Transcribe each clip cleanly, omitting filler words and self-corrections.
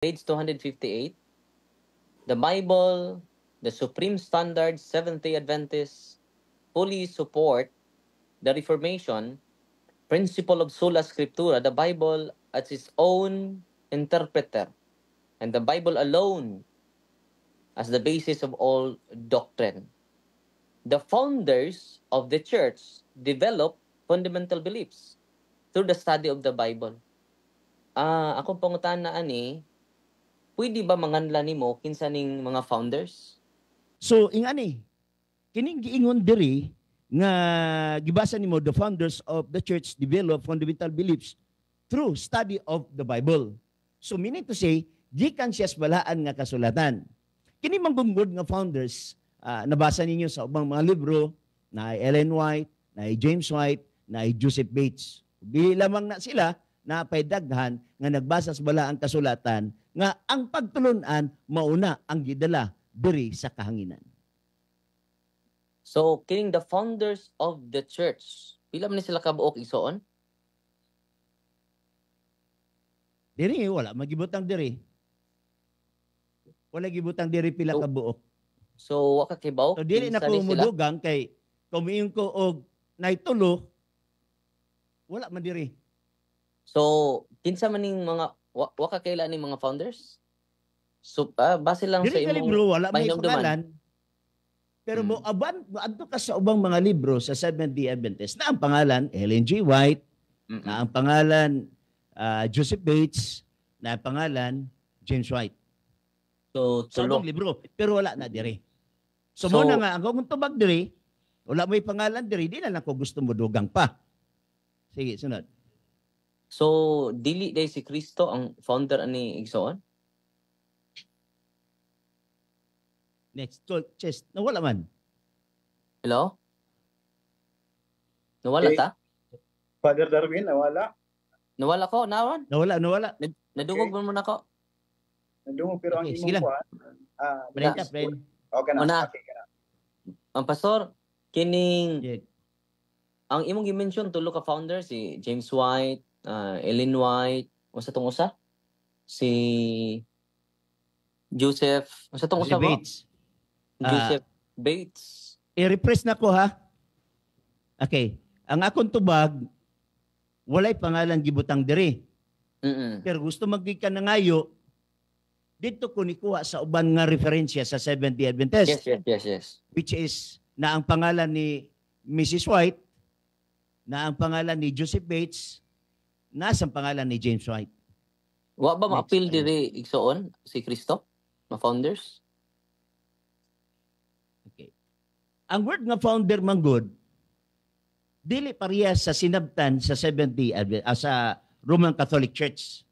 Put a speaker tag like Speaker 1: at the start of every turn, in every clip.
Speaker 1: page 258, the Bible, the Supreme Standard Seventh-day Adventists fully support the Reformation principle of sola scriptura, the Bible as its own interpreter, and the Bible alone as the basis of all doctrine. The founders of the church developed fundamental beliefs through the study of the Bible. Akong pangutan na ani, pwede ba manganla nimo kinsa ning mga founders?
Speaker 2: So, ingani, kining giingon diri nga gibasa nimo the founders of the church develop fundamental beliefs through study of the Bible. So, meaning to say, gikan siya sa balaan nga kasulatan. Kini manggungod nga founders, nabasa ninyo sa ubang mga libro, na Ellen White, na James White, na Joseph Bates. Di lamang na sila na paidaghan nga nagbasa sa balaang kasulatan nga ang pagtulunan mauna ang gidala diri sa kahanginan.
Speaker 1: So, kining the founders of the church, pila man ni sila kabuok igsoon?
Speaker 2: Diri, wala magibutang diri. Wala gibutang diri pila ka buok.
Speaker 1: So, waka kibaw?
Speaker 2: So, dili na ko mudugang kay kumiyon ko og naitulo, wala man diri.
Speaker 1: So, kinsa man ning mga, waka kaila ning mga founders? So, base lang
Speaker 2: diri
Speaker 1: sa imong
Speaker 2: libro, wala may
Speaker 1: pahinumduman.
Speaker 2: pangalan. Pero mo adto ka sa ubang mga libro sa Seventh-day Adventist na ang pangalan Ellen G. White, na ang pangalan Joseph Bates, na ang pangalan James White.
Speaker 1: So,
Speaker 2: Sa
Speaker 1: tulo.
Speaker 2: ubang libro, pero wala na diri. So mo na nga, kung tubag diri, wala may pangalan diri, di na lang ko gusto mo dugang pa. Sige, sunod.
Speaker 1: So, dili day si Kristo ang founder ani igsoon?
Speaker 2: Next, chest, nawala man.
Speaker 1: Hello? Nawala ta?
Speaker 3: Father Darwin, nawala.
Speaker 1: Nawala ko, nawan?
Speaker 2: Nawala.
Speaker 1: Nadungog mo muna ko.
Speaker 3: Nandungo pero ang
Speaker 2: Okay,
Speaker 3: imong
Speaker 2: sige lang.
Speaker 3: kuan.
Speaker 2: Friend.
Speaker 3: Okay na.
Speaker 1: Una.
Speaker 3: Okay ka na.
Speaker 1: Ang pastor, kining,
Speaker 2: Yeah.
Speaker 1: ang imong gi-mention tulo ka founder, si James White, Ellen White, usa tong usa? Si Joseph, usa tong usa
Speaker 2: Joseph
Speaker 1: ba?
Speaker 2: Bates.
Speaker 1: Joseph Bates.
Speaker 2: I-repress na ko ha. Okay. Ang akong tubag, walay pangalan gibutang diri. Pero gusto maggikan na ngayo, dito ko nikuha sa uban nga referensya sa Seventh-day Adventist.
Speaker 1: Yes.
Speaker 2: Which is na ang pangalan ni Mrs. White, na ang pangalan ni Joseph Bates, nasa ang pangalan ni James White.
Speaker 1: Wa ba ma-appeal
Speaker 2: Next.
Speaker 1: diri igsoon si Kristo? Na founders?
Speaker 2: Okay. Ang word nga founder manggod, dili parehas sa sinabtan sa Seventh-day sa Roman Catholic Church.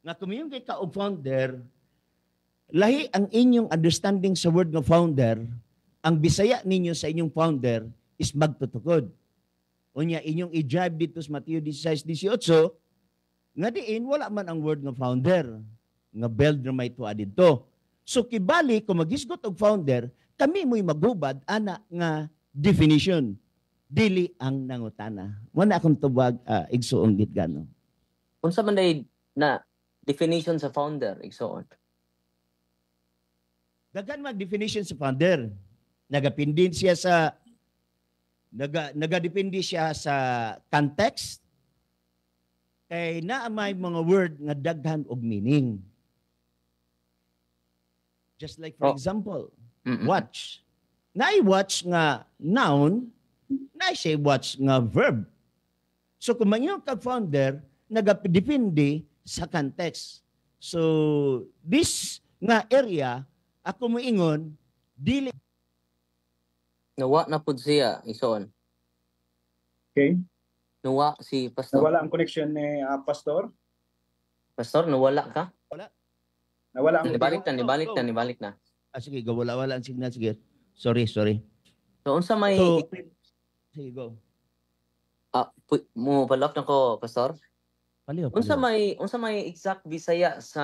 Speaker 2: Nga kumiyon kay ka og founder, lahi ang inyong understanding sa word nga founder, ang bisaya ninyo sa inyong founder is magtutukod. Unya inyong i-drive dito sa Mateo 16:18, nga diin wala man ang word nga founder, nga builder may tuwa dito. So kibali kung maghisgot og founder, kami mo'y magubad ana nga definition. Dili ang nangutana. Wala akong tubag igsuong gitgano.
Speaker 1: Unsa man day na definition sa founder igsoon?
Speaker 2: Dagan mag definition sa founder. Nagadepende siya sa context. Kay naa may mga word nga daghan og meaning. Just like for example, watch. Naay watch nga noun, naay siya watch nga verb. So kung mangyo ka founder, nagadepende sa context. So this nga area, ako moingon, dili
Speaker 1: Nawa na pud siya igsoon.
Speaker 3: Okay.
Speaker 1: Nawa si pastor.
Speaker 3: Nawala ang connection ni Pastor.
Speaker 1: Pastor, nawala ka?
Speaker 3: Nawala ang
Speaker 1: Nibalik na.
Speaker 2: sige, wala ang signal. Sige. Sorry.
Speaker 1: So, unsa may...
Speaker 2: Sige, go.
Speaker 1: mo palok na ko, Pastor?
Speaker 2: Paliw.
Speaker 1: Unsa may exact Bisaya sa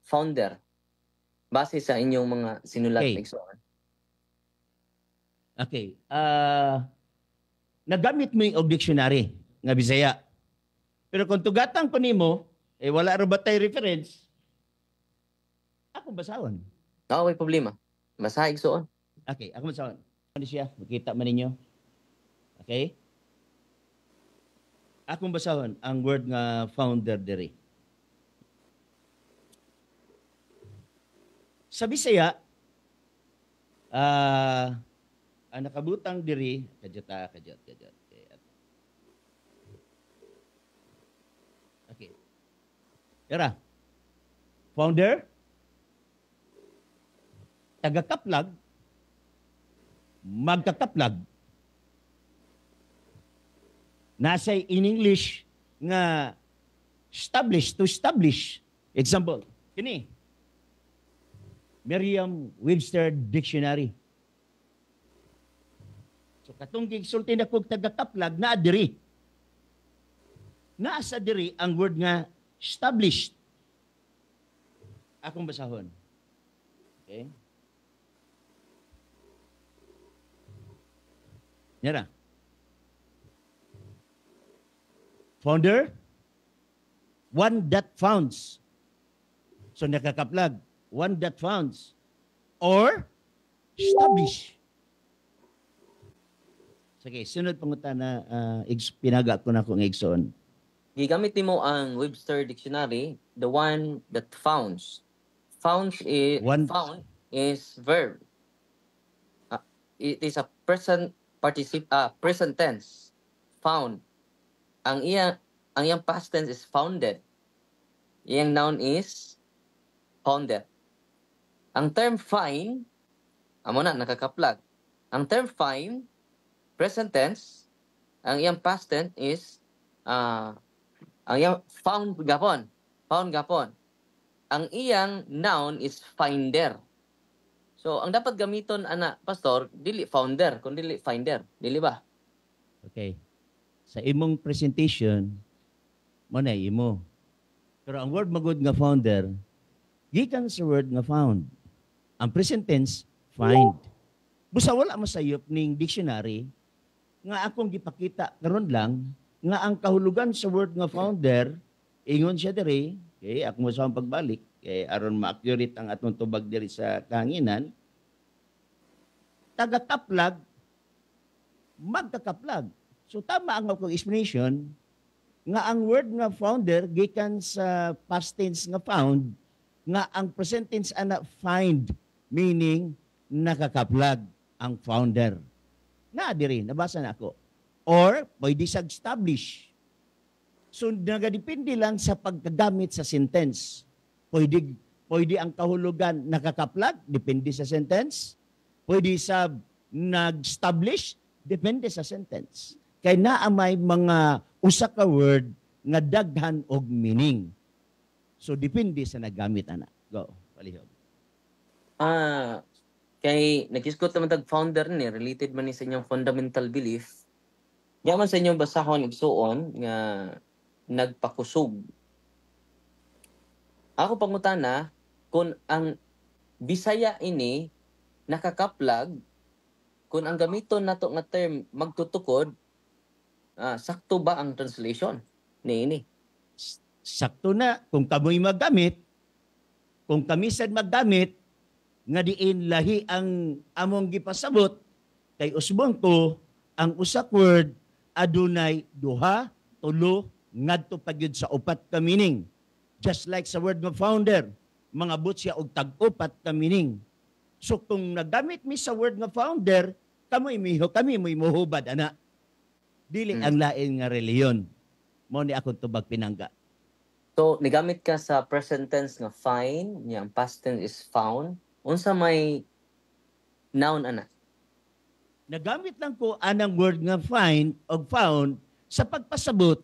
Speaker 1: founder base sa inyong mga sinulat
Speaker 2: Okay.
Speaker 1: na igsoon?
Speaker 2: Okay. Nagamit mo yung dictionary nga Bisaya. Pero kung tugatan ko nimo, Eh wala ra ba tay reference? Ako basahon.
Speaker 1: May problema. Basa igsoon.
Speaker 2: Okay, ako basahon. Ano siya? Makita man ninyo. Okay? Akong basahon ang word nga founder diri. Sa Bisaya, ang nakabutang diri, kadyot. Okay. Yara. Founder, tagakaplag, magkakaplag. Nasa in English nga to establish. Example, kini Merriam-Webster Dictionary. So katong gisulti na kog tagakaplag na diri. Nasa diri ang word nga established. Akong basahon. Okay? Yan na. Founder, one that founds. So nakakaplag, one that founds. Or establish. Sige, sunod pangutana, pinaga ko na akong igsoon.
Speaker 1: Gigamit nimo ang Webster Dictionary, the one that founds. Found is verb. It is a present tense. Found. Ang iyang past tense is founded. Iyang noun is founded. Ang term find, amo na nakakaplag. Ang term find, present tense, ang iyang past tense is ang iyang found gapon. Ang iyang noun is finder. So, ang dapat gamiton ana pastor, dili founder, kundi dili finder, dili ba?
Speaker 2: Okay. Sa imong presentation, mo na imo. Pero ang word magud nga founder, gikan sa word nga found. Ang present tense, find. Busa wala masayop ning dictionary nga akong gipakita karon lang nga ang kahulugan sa word nga founder ingon siya diri, okay, ako mo sa pagbalik kay aron ma-accurate ang atong tubag diri sa kahanginan. Taga-kaplag, magkakaplag. So tama ang akong explanation nga ang word nga founder gikan sa past tense nga found, nga ang present tense ana find, meaning nakakaplag ang founder. Na diri nabasa na ako. Or pwede sa establish. So nagadepende lang sa pagkagamit sa sentence. Pwede ang kahulugan nakakaplag, depende sa sentence. Pwede sa nag-establish, depende sa sentence. Kaya naamay mga usa ka word nga daghan og meaning. So depende sa nagamit ana. Go, palihog.
Speaker 1: Kay nag-isgot naman tag founder ni, related man ni sa inyong fundamental belief. Yaman sa inyong basahon igsuon nga nagpakusog. Ako pangutana kung ang Bisaya ini nakakaplag, kung ang gamiton nato nga term magtutukod, sakto ba ang translation niini?
Speaker 2: Sakto na kung kamoy maggamit, kung kami sad maggamit nga diin lahi ang among gipasabot kay usbon ko ang usak word adunay duha, tulo, ngadto pagyud sa upat ka meaning. Just like sa word nga founder, mga but siya og tag-upat ka meaning. So kung nagamit mi sa word nga founder, kami mo'y muhubad ana. Dili ang lain nga reliyon. Mo ni akong tubag pinangga.
Speaker 1: So nigamit ka sa present tense nga find, yang past tense is found. Unsa may noun ana?
Speaker 2: Nagamit lang ko anang word nga find o found sa pagpasabot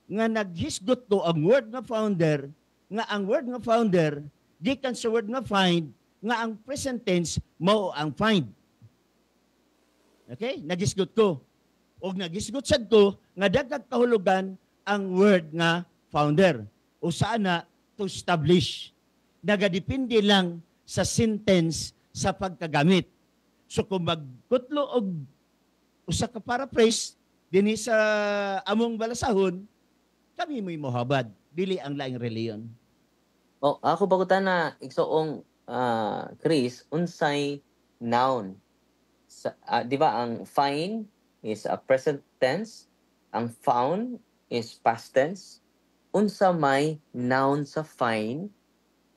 Speaker 2: nga naghisgot ko ang word nga founder, nga ang word nga founder gikan sa word nga find, nga ang present tense mao ang find. Okay? Naghisgot ko. O naghisgot sad ko nga dagdag kahulugan ang word nga founder. O sana to establish. Nagadepende lang sa sentence sa pagkagamit. So kung magkutlo og usa ka paraphrase dinhi sa among balasahon, kami mo'y mohabad. dili ang laing reliyon.
Speaker 1: Oh, ako bagutan na igsoong Chris, unsay noun. Di ba ang find is a present tense, ang found is past tense. Unsa may noun sa find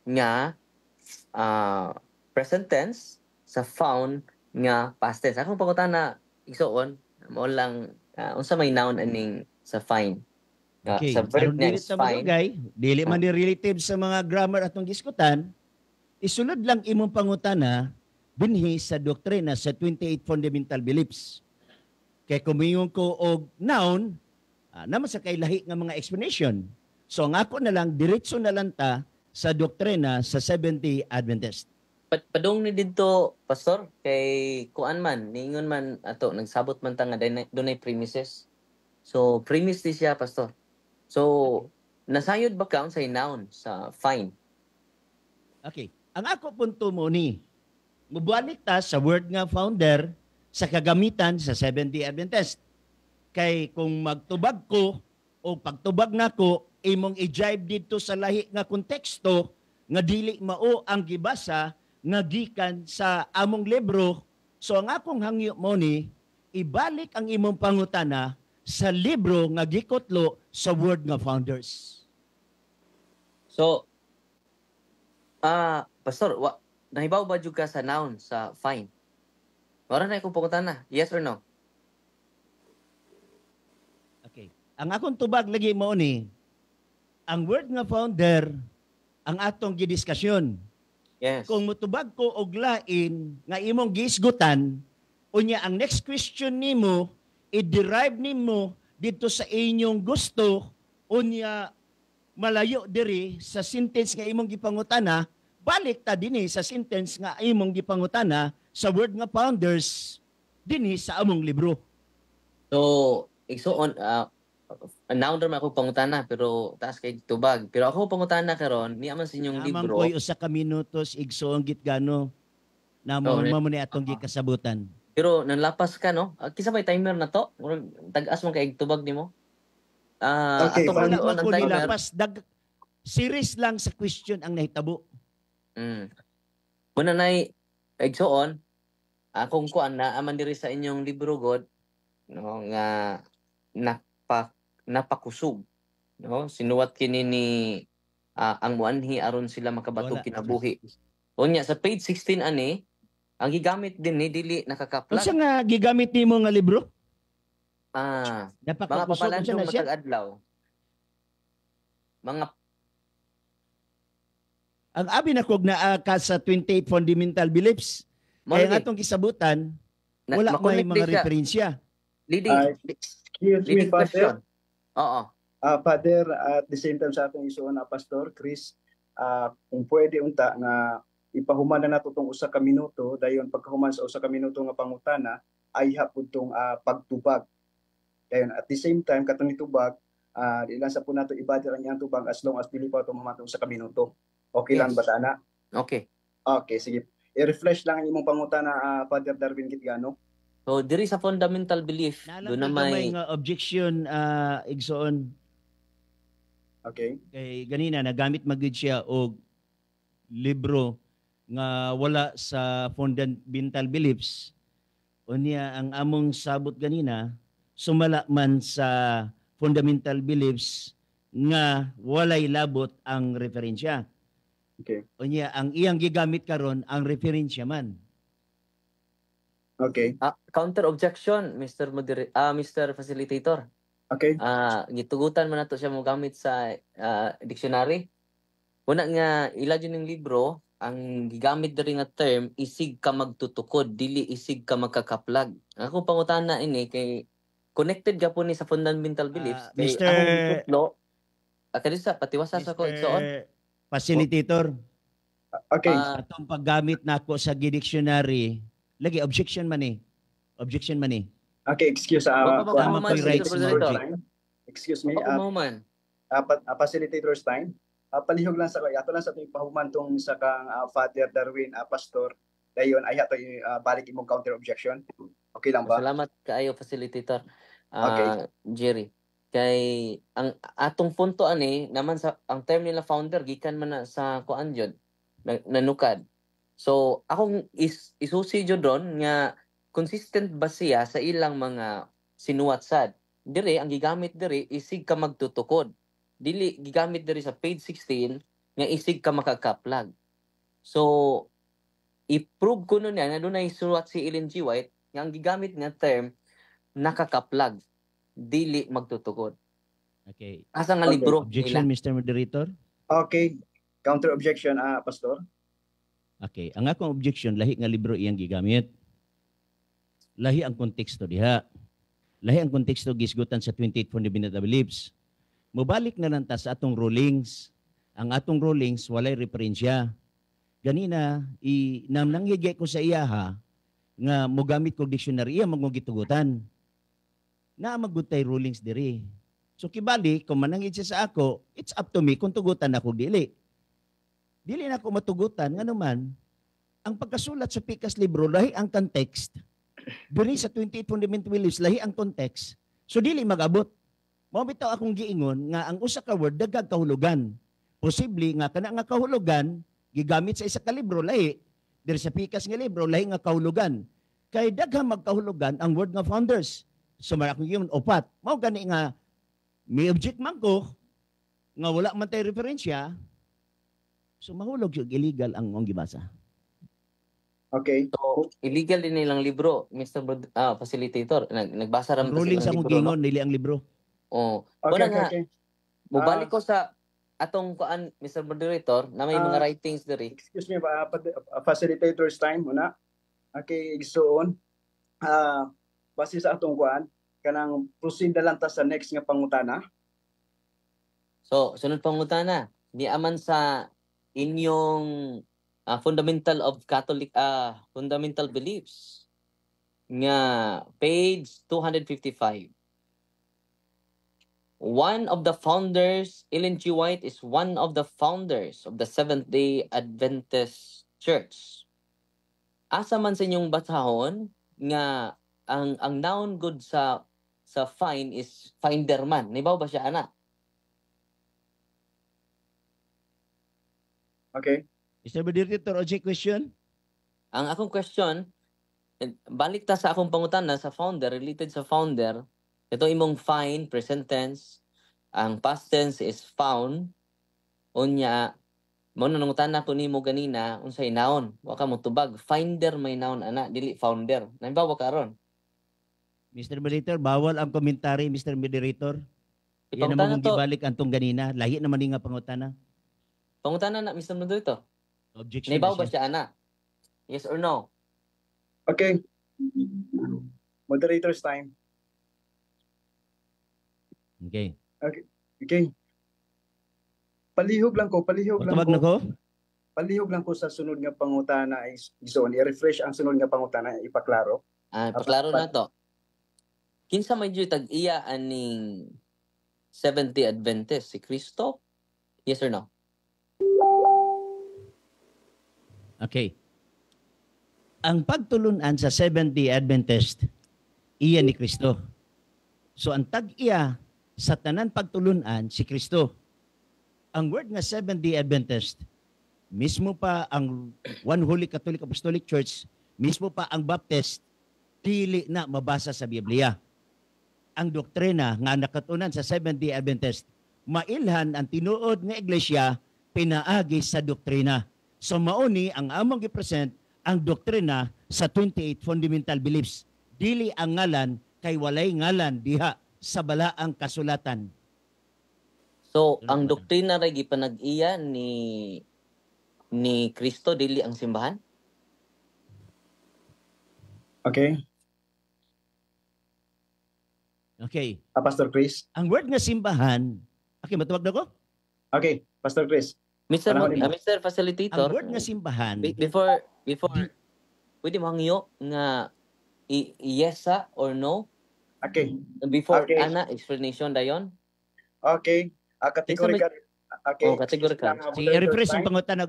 Speaker 1: nga present tense, sa found nga past tense. Akong bagutan na igsoon mo lang unsa may noun aning sa find.
Speaker 2: Okay,
Speaker 1: Sa verb
Speaker 2: aron
Speaker 1: nga
Speaker 2: dili
Speaker 1: is
Speaker 2: ta
Speaker 1: find.
Speaker 2: madugay, dili man ni relative sa mga grammar atong giskutan, isulod lang imong pangutana binhi sa doktrina sa 28 fundamental beliefs. Kay kumingon ko og noun, naman sa kay lahi nga mga explanation. So ang ako na lang diretso na lang ta sa doktrina sa Seventh-day Adventist.
Speaker 1: Padung ni didto pastor kay kuan man niingon man ato nagsabot man ta nga dunay premises. So premise di siya pastor. So nasayod ba ka unsay noun sa find?
Speaker 2: Okay. Ang ako punto mo ni, mubalik ta sa word nga founder sa kagamitan sa Seventh-day Adventist. Kay kung magtubag ko o pagtubag nako imong i-jive dito sa lahi nga konteksto nga dili mao ang gibasa nga gikan sa among libro, so ang akong hangyo mo ni ibalik ang imong pangutana sa libro nga gikotlo sa word nga founders.
Speaker 1: So pastor, nahibaw ba jud ka sa noun sa find? Wala na akong pangutana. Yes or no?
Speaker 2: Okay. Ang akong tubag lagi mo ni, ang word nga founder, ang atong gidiskasyon.
Speaker 1: Yes.
Speaker 2: Kung mutubag ko og lain nga imong gisgutan, unya ang next question nimo, i-derive nimo dito sa inyong gusto, unya malayo diri sa sentence nga imong gipangutana, balik ta dinhi sa sentence nga imong gipangutana sa word nga founders dinhi sa among libro.
Speaker 1: So, igsoon noun ra man ako pangutana pero taas kay tubag. Pero ako pangutana karon ni aman sa inyong
Speaker 2: Amang
Speaker 1: libro.
Speaker 2: ko'y usa ka minutos igsoong gitgano na mo ni atong gikasabutan.
Speaker 1: Pero nanlapas ka no? Kisa may timer na to? Tag-as man kay tubag nimo.
Speaker 3: Okay,
Speaker 1: Ato
Speaker 2: Wala
Speaker 1: man
Speaker 2: man ko
Speaker 1: ang timer.
Speaker 2: nilapas. Series lang sa question ang nahitabo.
Speaker 1: Muna nay igsoon akong kuan na aman diri sa inyong libro god no nga napakusog no sinuwat kini ni ang muanhi aron sila makabatog
Speaker 2: Wala.
Speaker 1: kinabuhi. Unya sa page 16 ani ang gigamit din ni dili nakakaplag.
Speaker 2: Unsa nga gigamit nimo nga libro?
Speaker 1: Mga
Speaker 2: Napakakusog unsa
Speaker 1: papalandong
Speaker 2: na siya?
Speaker 1: matag adlaw. Mga
Speaker 2: Ang abi na kog naa ka sa 28 fundamental beliefs. Kaya nga atong gisabutan, wala may mga referensya.
Speaker 1: Leading
Speaker 3: Excuse me,
Speaker 1: leading
Speaker 3: Father.
Speaker 1: question. Oo.
Speaker 3: Father, at the same time sa atong isuon na Pastor Chris, kung pwede unta nga ipahuman na nato tong usa ka minuto, dayon pagkahuman sa usa ka minuto nga pangutana ay hapud tong pagtubag. Dayon at the same time katong itubag, ilan sa po nato i-budget ang iyang tubag as long as dili pa ito mamatong usa ka minuto. Okay lang ba tana?
Speaker 1: Okay.
Speaker 3: Okay, sige. I-refresh lang ang imong pangutana, Father Darwin Gitgano.
Speaker 1: So diri sa fundamental belief do na may
Speaker 2: nga objection igsoon.
Speaker 3: Okay.
Speaker 2: Kay ganina nagamit magud siya og libro nga wala sa fundamental beliefs. Unya ang among sabot ganina sumala man sa fundamental beliefs nga walay labot ang referensya.
Speaker 3: Okay.
Speaker 2: Unya ang iyang gigamit karon ang referensya man.
Speaker 3: Okay.
Speaker 1: counter objection Mr. Facilitator.
Speaker 3: Okay.
Speaker 1: Gitugutan man nato siya mo gamit sa dictionary. Una nga ila jud ning libro ang gigamit diri nga term isig ka magtutukod dili isig ka magkakaplag. Ako pangutana ini kay connected ka po ni sa fundamental beliefs kay
Speaker 2: Mr.
Speaker 1: akong gitutlo kadisa patiwasa sa ko igsoon.
Speaker 2: Facilitator.
Speaker 3: Okay.
Speaker 2: Atong paggamit nako sa dictionary, lagi objection man eh. Objection man eh.
Speaker 3: Okay, excuse excuse me. Facilitator's time. Palihog lang sa ato lang sa ating pahuman tong sa kang Father Darwin Pastor. Dayon ay ato balik imong counter objection. Okay lang ba?
Speaker 1: Salamat kaayo facilitator.
Speaker 3: Okay.
Speaker 1: Jerry. Kay ang atong punto ani naman sa ang term nila founder gikan man na sa kuan jud nanukad. So akong isusi jud ron nga consistent ba siya sa ilang mga sinuwat sad. Dire ang gigamit dire isig ka magtutukod. Dili gigamit dire sa page 16 nga isig ka makakaplag. So i-prove ko nun yan na doon ay suwat si Ellen G. White nga ang gigamit nga term nakakaplag dili magtutukod.
Speaker 2: Okay.
Speaker 1: Asa nga
Speaker 3: Okay.
Speaker 1: libro
Speaker 2: Objection,
Speaker 1: nila.
Speaker 2: Mr. Moderator?
Speaker 3: Okay. Counter objection, Pastor.
Speaker 2: Okay. Ang akong objection, lahi nga libro iyang gigamit. Lahi ang konteksto diha. Lahi ang konteksto gisgutan sa 28 Fundamental Beliefs. Mubalik na lang ta sa atong rulings. Ang atong rulings, walay referensya. Ganina, nanghigay ko sa iya nga mogamit kog dictionary, iya magmugitugutan. Na magutay rulings diri. So kibali, kung manangid siya sa ako, it's up to me kung tugutan ako dili. Dili na ako matugutan, nga naman, ang pagkasulat sa Pikas libro, lahi ang context. Diri sa 28 Fundamental Beliefs, lahi ang context. So dili magabot. Mao bitaw akong giingon nga ang usa ka word dagag kahulugan. Posible nga kana nga kahulugan gigamit sa isa ka libro lahi, diri sa Pikas nga libro lahi nga kahulugan. Kay daghang magkahulugan ang word nga founders. So mara akong giingon upat. Mao gani nga may object man ko nga wala man tay referensya. So mahulog yung illegal ang gibasa.
Speaker 3: Okay.
Speaker 1: So illegal din nilang libro, Mr. Facilitator. Nagbasa
Speaker 2: Ang
Speaker 1: ram ta
Speaker 2: ruling sa
Speaker 1: silang
Speaker 2: akong
Speaker 1: libro.
Speaker 2: giingon dili ang libro.
Speaker 1: Oh.
Speaker 3: Okay,
Speaker 1: Wala
Speaker 3: okay,
Speaker 1: nga
Speaker 3: okay.
Speaker 1: mubalik ko sa atong kuan Mr. Moderator na may mga writings diri.
Speaker 3: Excuse me, facilitator's time muna. Okay, igsuon. Base sa atong kuan, kanang proceed na lang ta sa next nga pangutana.
Speaker 1: So, sunod pangutana. Di aman sa inyong fundamental beliefs nga page 255. One of the founders, Ellen G. White, is one of the founders of the Seventh-day Adventist Church. Asa man sa inyong basahon nga ang noun good sa find is finder man. Nibaw ba siya ana?
Speaker 3: Okay.
Speaker 2: Mr. Moderator, object question?
Speaker 1: Ang akong question, balik ta sa akong pangutana sa founder, related sa founder, ito imong find, present tense, ang past tense is found, unya, mo nanungutana ko nimo ganina, unsay noun, wa ka mo tubag, finder may noun ana, dili founder. Naimbawa karon.
Speaker 2: Mr. Moderator, bawal ang komentary, Mr. Moderator. Yan
Speaker 1: Ipangutana
Speaker 2: naman
Speaker 1: to,
Speaker 2: gibalik antong ganina. Lahi naman nga pangutana.
Speaker 1: pangutana na Mr. Moderator.
Speaker 2: Objection
Speaker 1: Naibaw
Speaker 2: na
Speaker 1: ba
Speaker 2: siya.
Speaker 1: siya ana? Yes or no?
Speaker 3: Okay. Moderator's time.
Speaker 2: Okay.
Speaker 3: Okay. Palihog lang ko.
Speaker 2: Tawag na ko?
Speaker 3: Palihog lang ko sa sunod nga pangutana is zone. I-refresh ang sunod nga pangutana, ipaklaro.
Speaker 1: Paklaro na to. Kinsa may dyo tag-iya aning Seventh-day Adventist? Si Kristo? Yes or no?
Speaker 2: Okay. Ang pagtulunan sa Seventh-day Adventist, iya ni Kristo. So ang tag-iya sa tanan pagtulunan si Kristo. Ang word nga Seventh-day Adventist, mismo pa ang One Holy Catholic Apostolic Church, mismo pa ang Baptist, dili na mabasa sa Biblia. Ang doktrina nga nakatunan sa Seventh-day Adventist, mailhan ang tinuod nga iglesia, pinaagi sa doktrina. So mauni ang among gipresent ang doktrina sa 28 Fundamental Beliefs. Dili ang ngalan kay walay ngalan diha sa balaang kasulatan.
Speaker 1: So, ang doktrina ray gipanag-iya ni Kristo dili ang simbahan?
Speaker 3: Okay.
Speaker 2: Okay.
Speaker 3: Pastor Chris.
Speaker 2: Ang word nga simbahan, okay, matawag na ko?
Speaker 3: Okay, Pastor Chris.
Speaker 1: Mr.
Speaker 3: Panahon mo.
Speaker 1: Mr. Facilitator,
Speaker 2: Ang word nga simbahan,
Speaker 1: before pwede mo hangyo nga yesa or no?
Speaker 3: Okay.
Speaker 1: Before
Speaker 3: Okay.
Speaker 1: ana explanation dayon?
Speaker 3: Okay. Categorical. Okay.
Speaker 1: Oh, categorical.
Speaker 2: sige, refresh ang pangutan na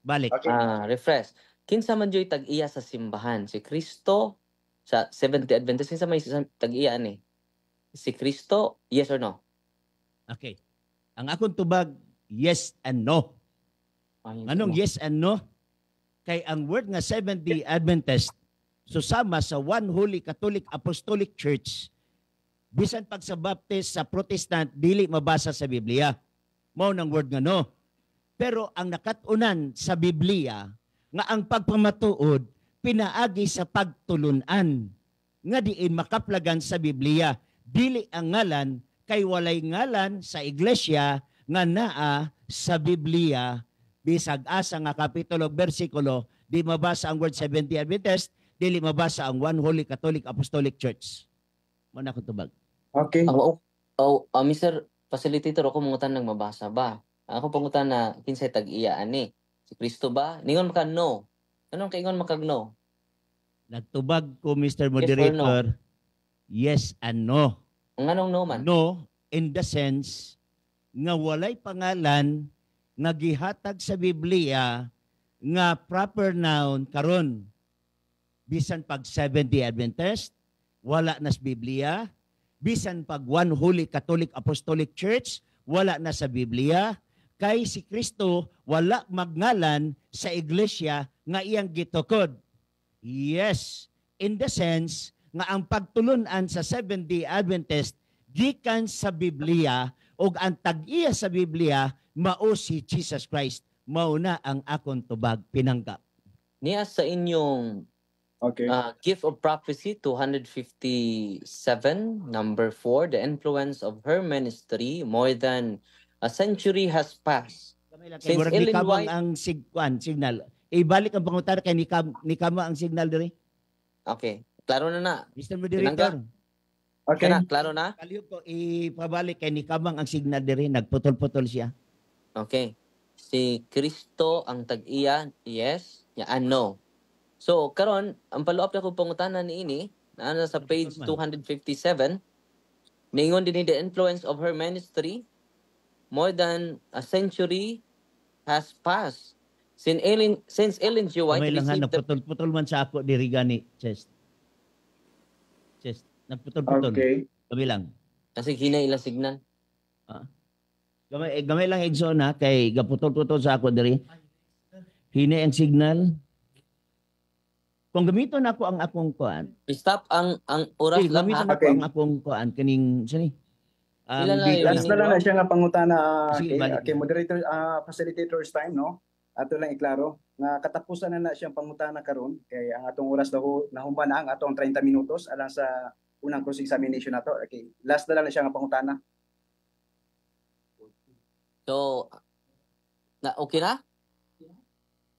Speaker 2: balik.
Speaker 3: Okay.
Speaker 1: Refresh. Kinsa man joy tag-iya sa simbahan? Si Kristo sa Seventh-day Adventist kinsa may tag-iya ni? Si Kristo, yes or no?
Speaker 2: Okay. Ang akong tubag, yes and no. Anong yes and no? Kay ang word nga Seventh-day Adventist susama sa One Holy Catholic Apostolic Church, bisan pag sa Baptist sa Protestant dili mabasa sa Biblia. Mao nang word nga no. Pero ang nakatunan sa Biblia nga ang pagpamatuod pinaagi sa pagtulunan nga diin makaplagan sa Biblia. Dili ang ngalan kay walay ngalan sa iglesia nga naa sa Biblia. Bisag asa nga kapitulo bersikulo di mabasa ang word Seventh-day Adventist, dili mabasa ang One Holy Catholic Apostolic Church. Mo na ko tubag.
Speaker 3: Okay.
Speaker 1: Mr. Facilitator, ako mangutan ng mabasa ba? Ako pangutan na kinsay tag-iya ani. Si Kristo ba? Ningon maka no. Anong kaingon makag no?
Speaker 2: Nagtubag ko, Mr. Moderator, yes and no.
Speaker 1: Ang anong no man?
Speaker 2: No, in the sense nga walay pangalan nga gihatag sa Biblia nga proper noun karon. Bisan pag Seventh-day Adventist, wala na sa Biblia. Bisan pag One Holy Catholic Apostolic Church, wala na sa Biblia. Kay si Kristo wala magngalan sa iglesia nga iyang gitukod. Yes, in the sense nga ang pagtulunan sa Seventh-day Adventist gikan sa Biblia ug ang tag-iya sa Biblia mao si Jesus Christ. Mao na ang akong tubag pinanggap.
Speaker 1: Niya sa inyong
Speaker 3: Okay.
Speaker 1: Gift of Prophecy 257, number 4, the influence of her ministry more than a century has passed.
Speaker 2: Kay
Speaker 1: Since
Speaker 2: murag
Speaker 1: Ellen
Speaker 2: nikamo
Speaker 1: White-
Speaker 2: ang signal. Ibalik ang pangutan kay nikamo ang signal diri.
Speaker 1: Okay, klaro na na.
Speaker 2: Mr. Moderator.
Speaker 3: Okay.
Speaker 1: Kana, klaro na?
Speaker 2: Kaliyog ko ipabalik kay nikamang ang signal diri, nagputol-putol siya.
Speaker 1: Okay. Si Kristo ang tag-iya, yes, yaan no. So, karon ang follow-up na kong pangutanan ni ini, na sa page 257, ningon din the influence of her ministry more than a century has passed. Since Ellen G. White
Speaker 2: Kamay lang ha,
Speaker 1: received the...
Speaker 2: nagputol-putol man sa ako diri gani, chest. Nagputol-putol.
Speaker 3: Okay.
Speaker 2: Kamay lang.
Speaker 1: Kasi hinay ilang signal.
Speaker 2: Gamay lang Edson ha, kay gaputol-putol sa ako diri. Hina ang signal. Kung gamiton ako ang akong kuan,
Speaker 1: Stop ang oras lang
Speaker 2: gamiton
Speaker 1: ha.
Speaker 2: ako ang akong kuan kaning sini.
Speaker 1: Ilan na yun?
Speaker 3: Last na lang na siya nga pangutana
Speaker 2: Sige, balik.
Speaker 3: kay moderator facilitator's time no. Ato lang iklaro nga katapusan na siyang pangutana karon kay ang atong oras daw nahuman na ang atong 30 minutos alang sa unang cross examination nato. Okay. Last na lang na siya nga pangutana.
Speaker 1: So, okay na?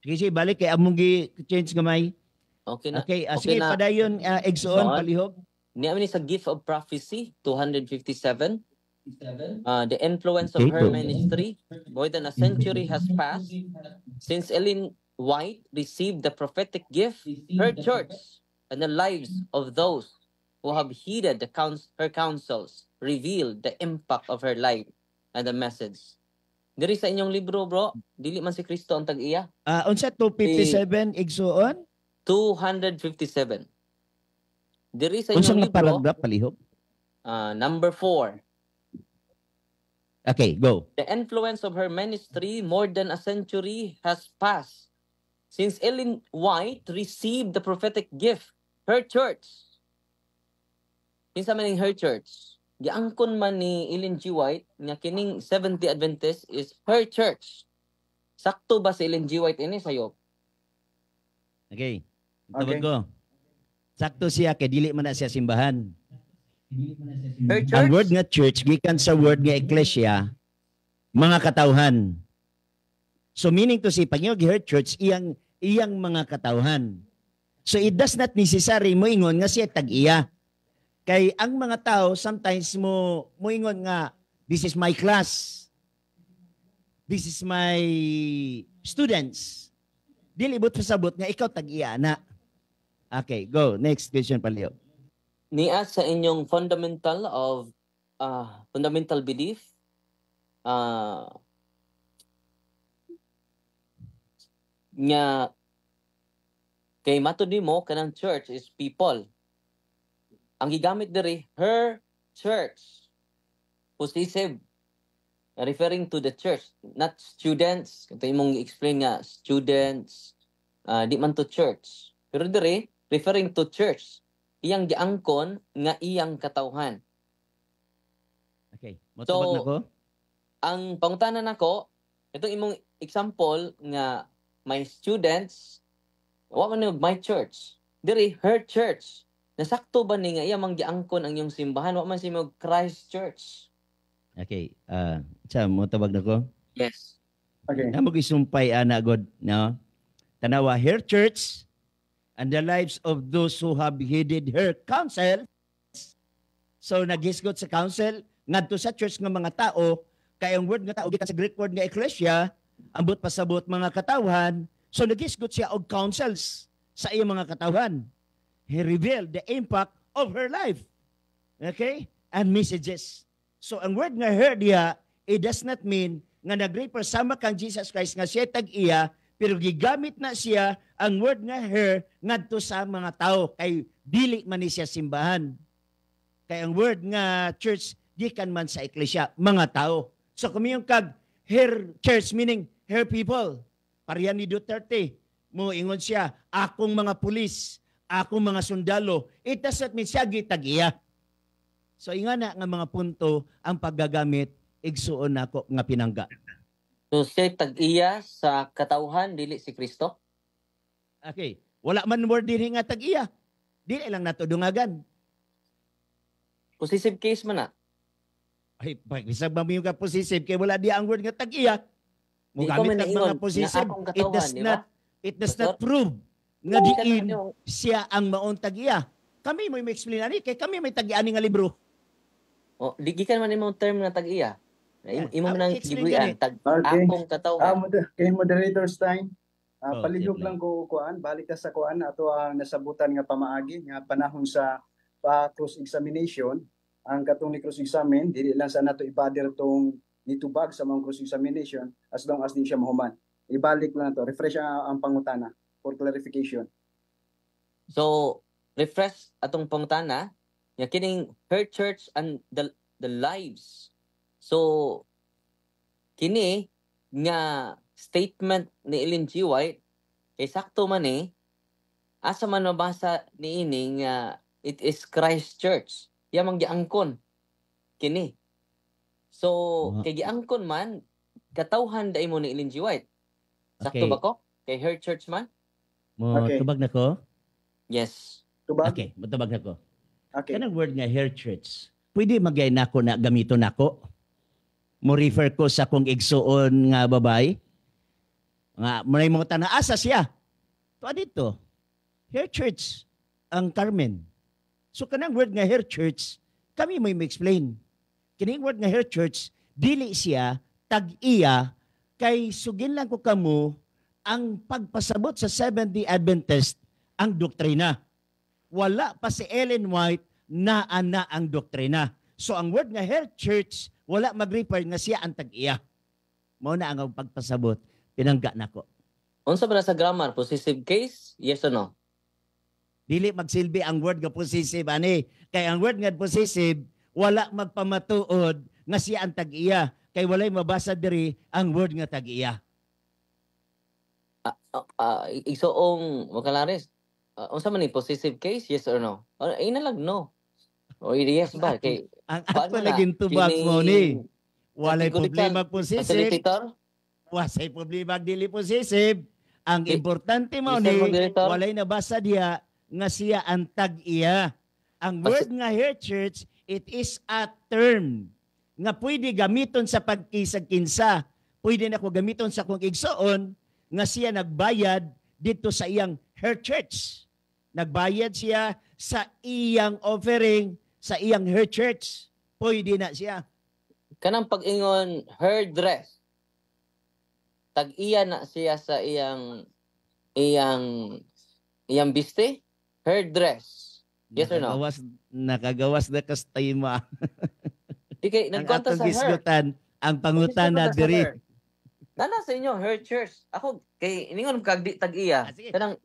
Speaker 2: Sige, balik kay among gi-change gamay.
Speaker 1: Okay na.
Speaker 2: Okay,
Speaker 1: Okay
Speaker 2: sige,
Speaker 1: na.
Speaker 2: padayon Exon
Speaker 1: Son.
Speaker 2: palihog.
Speaker 1: Niya ni sa Gift of Prophecy 257. The influence of
Speaker 2: Okay,
Speaker 1: her
Speaker 2: to.
Speaker 1: ministry more than a century has passed since Ellen White received the prophetic gift. Her church and the lives of those who have heeded her counsels reveal the impact of her life and the message. Diri sa inyong libro, bro, dili man si Kristo ang tag-iya.
Speaker 2: Unsa 257 Exon?
Speaker 1: 257. Diri sa
Speaker 2: Unsa
Speaker 1: inyong
Speaker 2: nga
Speaker 1: libro,
Speaker 2: paragraph palihog?
Speaker 1: number 4.
Speaker 2: Okay, go.
Speaker 1: The influence of her ministry more than a century has passed since Ellen White received the prophetic gift. Her church. Kinsa man ning her church? Giangkon man ni Ellen G. White nga kining Seventh-day Adventist is her church. Sakto ba si Ellen G. White ini sayo?
Speaker 2: Okay.
Speaker 3: Okay.
Speaker 2: Tawag ko. Sakto siya kay dili man na siya simbahan.
Speaker 1: Her
Speaker 2: Ang
Speaker 1: church?
Speaker 2: word nga church gikan sa word nga ecclesia, mga katawhan. So meaning to say, pag her church, iyang mga katawhan. So it does not necessary mo ingon nga siya tag-iya. Kay ang mga tao, sometimes mo ingon nga, this is my class. This is my students. Dili bot pasabot nga ikaw tag-iya na. Okay, go. Next question palihog.
Speaker 1: Niya sa inyong fundamental belief nga kay matod nimo kanang church is people. Ang gigamit diri her church, possessive referring to the church, not students. Ito imong explain nga students, di man to church. Pero dire referring to church. Iyang giangkon nga iyang katawhan.
Speaker 2: Okay, motubag
Speaker 1: So,
Speaker 2: na ko.
Speaker 1: Ang pangutanan nako, itong imong example nga my students, wa man yung my church. Diri her church. Nasakto ba ni nga iya mang giangkon ang iyong simbahan? Wa man si mo Christ Church.
Speaker 2: Okay, motubag na ko.
Speaker 1: Yes.
Speaker 3: Okay.
Speaker 2: Namo gisumpay ana god, no? Tanawa her church and the lives of those who have heeded her counsel. So nagisgot sa council ngadto sa church nga mga tao, kay ang word nga tao gikan sa Greek word nga ecclesia, ambot pasabot mga katawhan. So nagisgot siya og counsels sa iyang mga katawhan. He revealed the impact of her life. Okay? And messages. So ang word nga her diha, it does not mean nga nag-refer sama kang Jesus Christ nga siya tag-iya, pero gigamit na siya ang word nga her ngadto sa mga tao kay dili man ni siya simbahan. Kay ang word nga church gikan man sa eklesya, mga tao. So kami yung kag her church meaning her people. Pariyan ni Duterte, mo ingon siya, akong mga pulis, akong mga sundalo. It does not mean siya gitag-iya. So ingana nga mga punto ang paggagamit igsuon nako nga pinangga.
Speaker 1: So siya tag-iya sa katawhan dili si Kristo.
Speaker 2: Okay. Wala man word din nga tag-iya. Dili lang nato dungagan.
Speaker 1: Possessive case man na.
Speaker 2: Ay, bisag ba ka possessive kay wala di ang word nga tag-iya. Mo
Speaker 1: Di ko
Speaker 2: gamit
Speaker 1: man
Speaker 2: ang
Speaker 1: naingon
Speaker 2: mga possessive.
Speaker 1: nga akong
Speaker 2: It
Speaker 1: katawhan,
Speaker 2: does
Speaker 1: di ba?
Speaker 2: not
Speaker 1: Pastor?
Speaker 2: prove nga
Speaker 1: Di ka
Speaker 2: diin
Speaker 1: na yung-
Speaker 2: siya ang maong tag-iya. Kami mo explain ani kay kami may tag-iya nga libro.
Speaker 1: O, di gikan man imong term nga tag-iya. Imo man ang
Speaker 2: Explain
Speaker 1: gibuyan
Speaker 2: gani.
Speaker 1: tag
Speaker 3: Okay.
Speaker 1: akong katawhan.
Speaker 3: Kay moderator's time.
Speaker 2: Oh,
Speaker 3: Palihog
Speaker 2: sige
Speaker 3: lang ko kuan, balik ka sa kuan ato ang nasabutan nga pamaagi nga panahon sa cross examination. Ang katong ni cross examine dili lang sa nato ibadir tong nitubag sa mga cross examination as long as di siya mahuman. Ibalik lang to, refresh ang pangutana for clarification.
Speaker 1: So, refresh atong pangutana, nga kining her church and the lives. So, kini nga statement ni Ellen G. White, kay sakto man asa man mabasa ni ini nga it is Christ Church. Yamang giangkon kini. So, kay giangkon man, katawhan dai mo ni Ellen G. White. Sakto
Speaker 2: Okay.
Speaker 1: ba ko? Kay her church man?
Speaker 2: Mo
Speaker 3: Okay.
Speaker 2: tubag na ko.
Speaker 1: Yes.
Speaker 3: Tubag?
Speaker 2: Okay, matubag na ko.
Speaker 3: Okay.
Speaker 2: Kanang word nga hair church. Pwede magay nako na gamito nako. Mo refer ko sa kung igsuon nga babay. Nga may mga tanaasa siya. To dito. Hair church ang Carmen. So kanang word nga hair church, kami may explain. Kining word nga hair church, dili siya tag-iya kay sugin lang ko kamo ang pagpasabot sa Seventh-day Adventist ang doktrina. Wala pa si Ellen White na ana ang doktrina. So ang word nga hair church, wala mag-refer nga siya ang tag-iya. Mao na ang pagpasabot. Pinangga nako.
Speaker 1: Unsa ba na sa grammar? Possessive case? Yes or no?
Speaker 2: Dili magsilbi ang word nga possessive ani. Kay ang word nga possessive wala magpamatuod nga siya ang tag-iya. Kay walay mabasa diri ang word nga tag-iya.
Speaker 1: Igsoong makalares. Unsa man ni possessive case? Yes or no? Ay na lang no. O yes ba? Kay
Speaker 2: Ang
Speaker 1: paano
Speaker 2: ato
Speaker 1: na?
Speaker 2: laging tubag mo ni. Walay
Speaker 1: Categorical
Speaker 2: problema possessive.
Speaker 1: facilitator?
Speaker 2: Wasay problema dili possessive. Ang
Speaker 1: Di-
Speaker 2: importante mo
Speaker 1: Mr.
Speaker 2: ni
Speaker 1: Moderator?
Speaker 2: walay nabasa diya nga siya ang tag-iya. Ang word nga here church, it is a term nga pwede gamiton sa pagkisag-kinsa. Pwede na ko gamiton sa kung igsoon nga siya nagbayad dito sa iyang her church. Nagbayad siya sa iyang offering sa iyang her church. Pwede na siya.
Speaker 1: Kanang pag-ingon her dress. Tag-iya na siya sa iyang biste? Her dress. Yes or no?
Speaker 2: Nakagawas na kastayma.
Speaker 1: Di kay
Speaker 2: Ang
Speaker 1: nagkonta
Speaker 2: atong
Speaker 1: sa her.
Speaker 2: gisgutan, ang pangutana
Speaker 1: Nagkonta sa
Speaker 2: diri.
Speaker 1: her. Nana sa inyo, her church. Ako, kay iningon kag di tag-iya.
Speaker 2: Sige.
Speaker 1: Kanang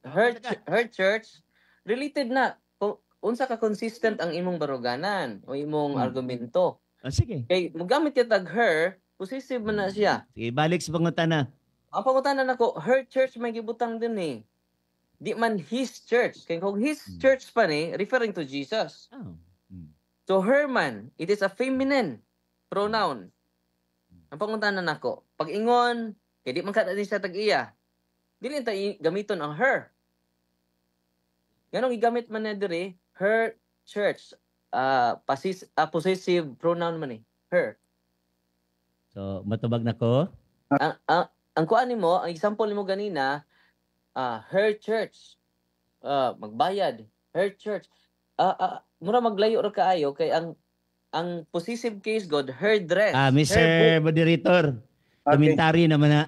Speaker 1: her church, related na. Kung unsa ka consistent ang imong baruganan o imong argumento.
Speaker 2: Sige.
Speaker 1: Kay mogamit ka tag her, Possessive man na siya.
Speaker 2: Sige, balik sa pangutana.
Speaker 1: Ang pangutanan nako, her church may gibutang din eh. Di man his church. Kaya kung his church pa ni, referring to Jesus.
Speaker 2: Oh. Hmm.
Speaker 1: So her man, it is a feminine pronoun. Ang pangutanan nako, pag ingon, kaya di man ka din sa tag-iya. Dili ta gamiton ang her. Ganong igamit man na diri, her church. Possessive pronoun man eh. Her.
Speaker 2: So, matubag na ko.
Speaker 1: Ang kuan nimo, ang example nimo ganina, her church. Magbayad. Her church. Mura maglayo ra kaayo kay ang possessive case God, her dress.
Speaker 2: Mr.
Speaker 1: her book.
Speaker 2: Moderator, komentary naman na.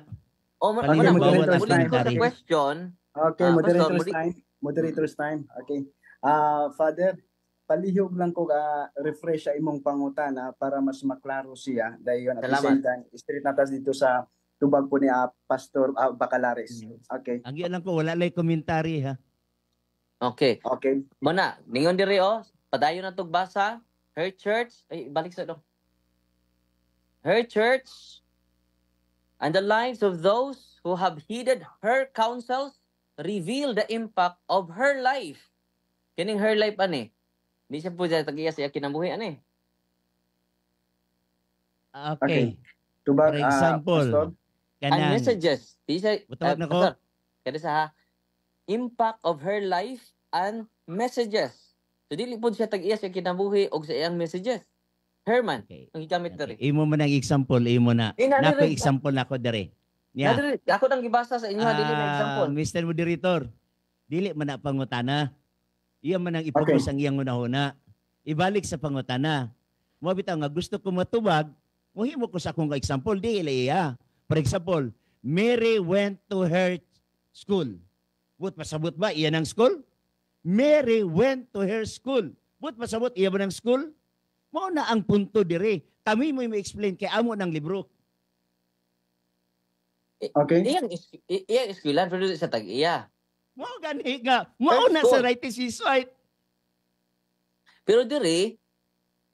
Speaker 1: Muna,
Speaker 2: bawal ang
Speaker 1: muling ko sa
Speaker 2: commentary.
Speaker 1: question.
Speaker 3: Okay,
Speaker 1: Pastor,
Speaker 3: moderator's
Speaker 1: muli-
Speaker 3: time. Moderator's time. Okay. Father, palihog lang ko refresh sa imong pangutana para mas maklaro siya. Dayon at the
Speaker 1: Salamat.
Speaker 3: same time, straight natas dito sa tubag po ni Pastor Bacalares. Okay.
Speaker 2: Ang iyan lang ko, wala lang komentary ha.
Speaker 1: Okay.
Speaker 3: Okay.
Speaker 1: Muna, ningon diri padayon na tog basa. Her church, ay balik sa dong. Her church and the lives of those who have heeded her counsels reveal the impact of her life. Kining her life ani. Di siya po dyan tag-iya siya kinabuhi ani.
Speaker 2: Okay.
Speaker 3: Tubag,
Speaker 2: For example,
Speaker 3: Pastor.
Speaker 1: And
Speaker 2: kanang
Speaker 1: messages. Di siya,
Speaker 2: Butawag na ko.
Speaker 1: Pastor, kada sa impact of her life and messages. So dili po siya tag-iya siya kinabuhi og sa iyang messages. Herman,
Speaker 2: Okay.
Speaker 1: ang gigamit
Speaker 2: Okay.
Speaker 1: diri.
Speaker 2: Imo mo ng example, imo na.
Speaker 1: Nadi
Speaker 2: Nako
Speaker 1: rin.
Speaker 2: example na ko dere.
Speaker 1: Yeah.
Speaker 2: Yeah.
Speaker 1: Ako nang gibasa sa inyo, dili na example.
Speaker 2: Mr. Moderator, dili man na pangutana. Iya man ang ipokus ang iyang unahuna. Ibalik sa pangutana. Mo bitaw nga gusto ko matubag, mohimo ko sa akong example, dili iya. For example, Mary went to her school. But pasabot ba iya ng school? Mary went to her school. But pasabot iya ba ng school? Mao na ang punto dire. Kami mo i-explain kay amo ng libro.
Speaker 3: Okay.
Speaker 1: Iyang eskwelahan, pero dili sa tag-iya.
Speaker 2: Mao gani nga. Mao
Speaker 1: Her
Speaker 2: na
Speaker 1: school.
Speaker 2: sa right is right.
Speaker 1: Pero diri,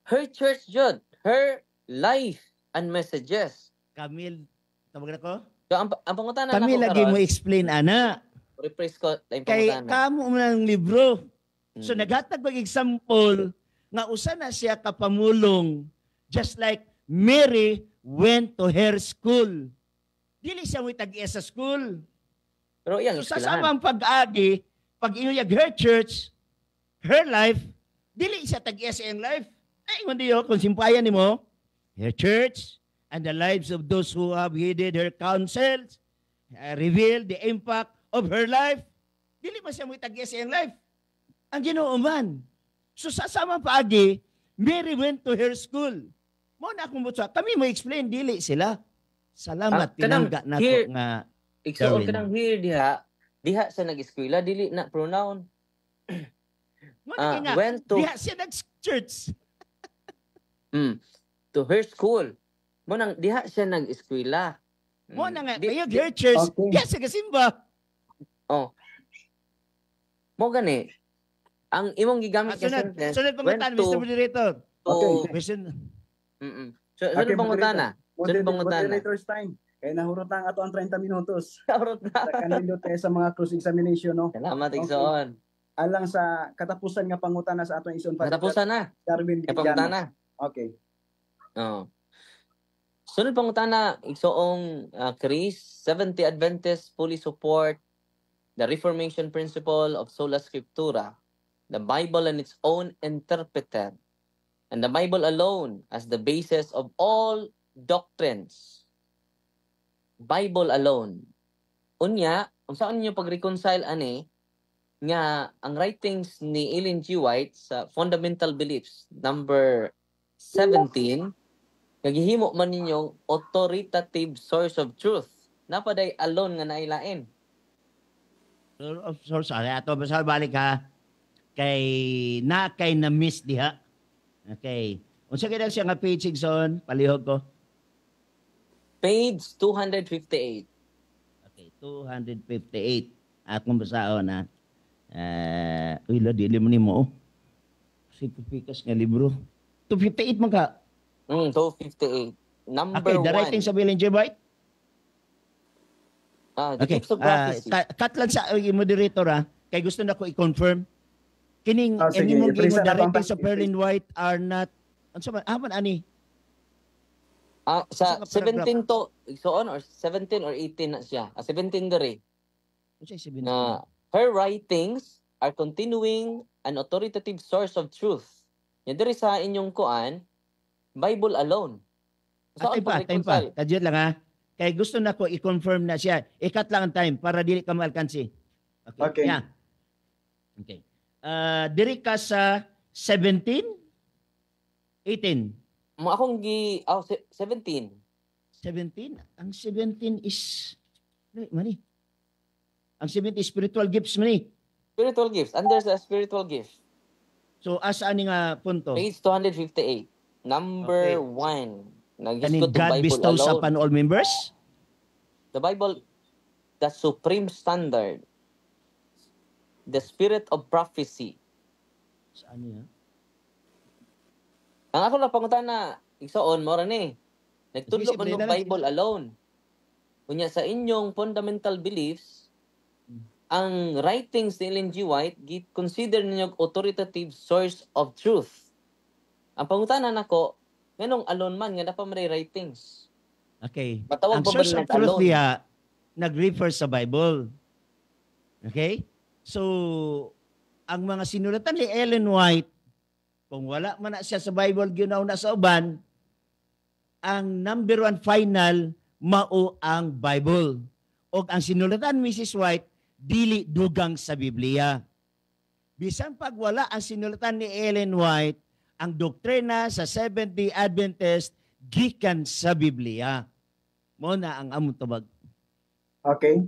Speaker 1: her church jud, her life and messages.
Speaker 2: Camille, tawag na ko?
Speaker 1: So, ang pangutana
Speaker 2: Kami
Speaker 1: nako
Speaker 2: lagi mo
Speaker 1: karon,
Speaker 2: explain ana.
Speaker 1: rephrase ko ang
Speaker 2: Kay
Speaker 1: pangutana.
Speaker 2: kamo mo ng libro. So
Speaker 1: Mm.
Speaker 2: naghatag pag example nga usa na siya kapamulong just like Mary went to her school. Dili siya mo tag-iya sa school.
Speaker 1: Pero iyang
Speaker 2: So sa
Speaker 1: eskwelahan.
Speaker 2: samang pag-agi, pag iyag her church, her life, dili siya tag-iya sa iyang life. Ay, hindi yun, kung simpayan ni mo, her church and the lives of those who have heeded her counsels reveal the impact of her life. Dili man siya mo tag-iya sa iyang life. Ang Ginoo man. So sa samang paagi, Mary went to her school. Mo na akong butsa, kami mo explain, dili sila. Salamat,
Speaker 1: kanang
Speaker 2: tinangga na ko
Speaker 1: here-
Speaker 2: nga.
Speaker 1: Igsuon
Speaker 2: Darwin.
Speaker 1: ka ng here diha sa nag-eskwela, dili na pronoun.
Speaker 2: Nga,
Speaker 1: went to-
Speaker 2: diha siya nag-church.
Speaker 1: To her school. Mo nang diha siya nag-eskwela.
Speaker 2: Mo na nga,
Speaker 1: Di-
Speaker 2: kaya
Speaker 1: di-
Speaker 2: her church,
Speaker 3: Okay.
Speaker 2: diha siya kasimba.
Speaker 1: Mo gani, ang imong gigamit nga
Speaker 2: Sunod,
Speaker 1: sentence,
Speaker 2: sunod pangutan,
Speaker 1: went to-
Speaker 2: Mr. Moderator.
Speaker 3: Okay.
Speaker 2: Question.
Speaker 1: So,
Speaker 3: Okay,
Speaker 1: sunod pangutana. Sunod pangutana.
Speaker 3: Moderator's time. Kaya nahurot na ang ato ang 30 minutos.
Speaker 1: Kaurot na.
Speaker 3: Sa kanindot tayo sa mga cross examination, no?
Speaker 1: Salamat,
Speaker 3: Okay.
Speaker 1: Igsoon.
Speaker 3: Alang sa katapusan nga pangutana sa atong ison
Speaker 1: Katapusan na.
Speaker 3: Darwin
Speaker 1: Kaya
Speaker 3: Villano.
Speaker 1: pangutana.
Speaker 3: Okay.
Speaker 1: Oh. Sunod pangutana, Igsoong Chris, Seventh-day Adventists fully support the Reformation principle of sola scriptura, the Bible and its own interpreter, and the Bible alone as the basis of all doctrines. Bible alone. Unya, kung saan ninyo pag-reconcile ani, nga ang writings ni Ellen G. White sa Fundamental Beliefs, number 17, nagihimo man ninyong authoritative source of truth. Napaday alone nga nailain.
Speaker 2: Sorry, ato basta balik ha. Kay na miss diha. Okay. Unsa kay siya nga page Igsoon, palihog ko.
Speaker 1: Page 258.
Speaker 2: Okay, 258. Akong basaon na. Uy, dili mo ni mo. Si pipikas nga libro. 258 man ka.
Speaker 1: 258. number
Speaker 2: Okay, the
Speaker 1: one.
Speaker 2: writings of Ellen G. White.
Speaker 1: The
Speaker 2: Okay.
Speaker 1: gifts of prophecy.
Speaker 2: Cut lang sa moderator kay gusto na ko i-confirm. Kining
Speaker 3: Sige,
Speaker 2: mong
Speaker 3: prisa
Speaker 2: the
Speaker 3: na pang
Speaker 2: writings of
Speaker 3: time.
Speaker 2: Ellen White are not haman ani.
Speaker 1: Sa
Speaker 2: Sa
Speaker 1: 17 to, so on, or 17 or 18 na siya. 17 dere.
Speaker 2: Unsay sabihin
Speaker 1: Na her writings are continuing an authoritative source of truth. Yan dere sa inyong kuan, Bible alone.
Speaker 2: Time pa. Kadiyot lang Kay gusto na ko i-confirm na siya. Ikat lang ang time para dili ka malkansi.
Speaker 3: Okay.
Speaker 2: Yeah. Okay. Diri ka sa 17? 18?
Speaker 1: Mo akong 17.
Speaker 2: 17? Ang 17 is mani. Ang 17 is spiritual gifts mani.
Speaker 1: Spiritual gifts. Under the spiritual gift.
Speaker 2: So asa ani nga punto?
Speaker 1: Page 258. Number 1.
Speaker 2: Kaning God bestows upon all members?
Speaker 1: The Bible, the supreme standard. The spirit of prophecy.
Speaker 2: Saan niya?
Speaker 1: Ang ako na pangutan na, igsoon, mora ni. Nagtudlo ko ng Bible alone. Kunya sa inyong fundamental beliefs, ang writings ni Ellen G. White, consider ninyo authoritative source of truth. Ang pangutanan nako, nganong alone man, nga dapat may writings.
Speaker 2: Okay.
Speaker 1: Matawag
Speaker 2: Ang
Speaker 1: pa ba
Speaker 2: source of
Speaker 1: na
Speaker 2: truth
Speaker 1: alone?
Speaker 2: niya, nag-refer sa Bible. Okay? So, ang mga sinulatan ni Ellen White, kung wala man na siya sa Bible, ginaw na sa uban, ang number 1 final, mao ang Bible. O ang sinulatan Mrs. White, dili dugang sa Biblia. Bisan pag wala ang sinulatan ni Ellen White, ang doktrina sa Seventh-day Adventist, gikan sa Biblia. Mo na ang among tubag.
Speaker 3: Okay.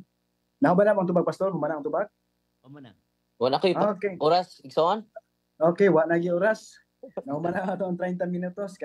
Speaker 3: Nahuman na ang tubag, Pastor? Human na ang tubag?
Speaker 2: Mo na.
Speaker 1: Wala ko
Speaker 3: Okay.
Speaker 1: oras, igsoon?
Speaker 3: Okay, wa na oras. Nahuman na ito ang 30 minutos.